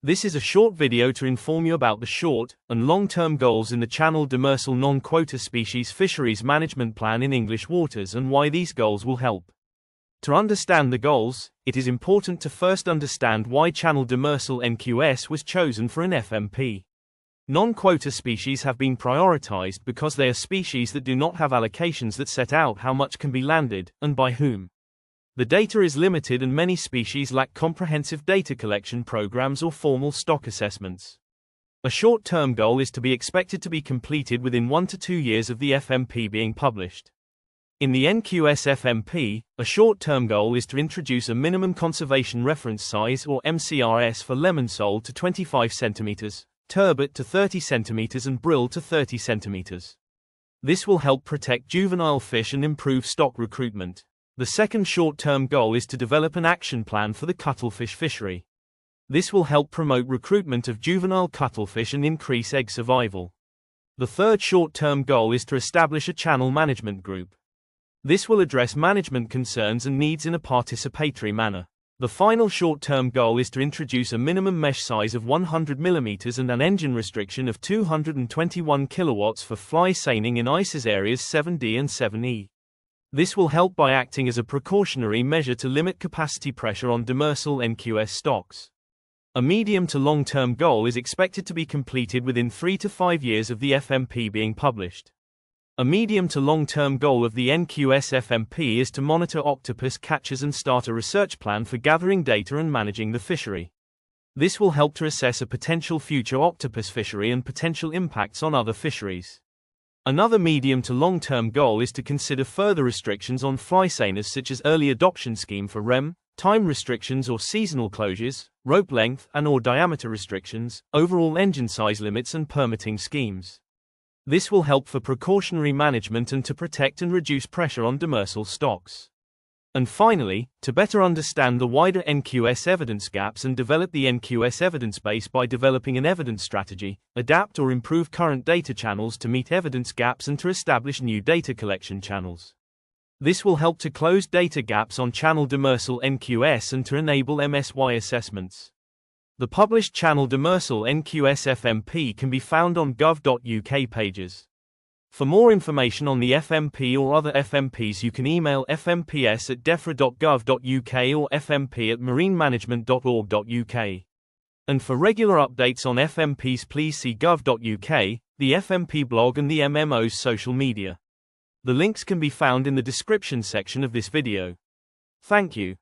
This is a short video to inform you about the short and long-term goals in the Channel Demersal non-quota species fisheries management plan in English waters and why these goals will help. To understand the goals, it is important to first understand why Channel Demersal NQS was chosen for an FMP. Non-quota species have been prioritized because they are species that do not have allocations that set out how much can be landed, and by whom. The data is limited and many species lack comprehensive data collection programs or formal stock assessments. A short-term goal is to be expected to be completed within 1 to 2 years of the FMP being published. In the NQS FMP, a short-term goal is to introduce a minimum conservation reference size or MCRS for lemon sole to 25 cm, turbot to 30 cm and brill to 30 cm. This will help protect juvenile fish and improve stock recruitment. The second short-term goal is to develop an action plan for the cuttlefish fishery. This will help promote recruitment of juvenile cuttlefish and increase egg survival. The third short-term goal is to establish a channel management group. This will address management concerns and needs in a participatory manner. The final short-term goal is to introduce a minimum mesh size of 100 mm and an engine restriction of 221 kW for fly seining in ICES areas 7D and 7E. This will help by acting as a precautionary measure to limit capacity pressure on demersal NQS stocks. A medium to long-term goal is expected to be completed within 3 to 5 years of the FMP being published. A medium to long-term goal of the NQS FMP is to monitor octopus catches and start a research plan for gathering data and managing the fishery. This will help to assess a potential future octopus fishery and potential impacts on other fisheries. Another medium to long-term goal is to consider further restrictions on fly seiners such as early adoption scheme for REM, time restrictions or seasonal closures, rope length and/or diameter restrictions, overall engine size limits and permitting schemes. This will help for precautionary management and to protect and reduce pressure on demersal stocks. And finally, to better understand the wider NQS evidence gaps and develop the NQS evidence base by developing an evidence strategy, adapt or improve current data channels to meet evidence gaps and to establish new data collection channels. This will help to close data gaps on Channel Demersal NQS and to enable MSY assessments. The published Channel Demersal NQS FMP can be found on gov.uk pages. For more information on the FMP or other FMPs you can email fmps@defra.gov.uk or fmp@marinemanagement.org.uk. And for regular updates on FMPs please see gov.uk, the FMP blog and the MMO's social media. The links can be found in the description section of this video. Thank you.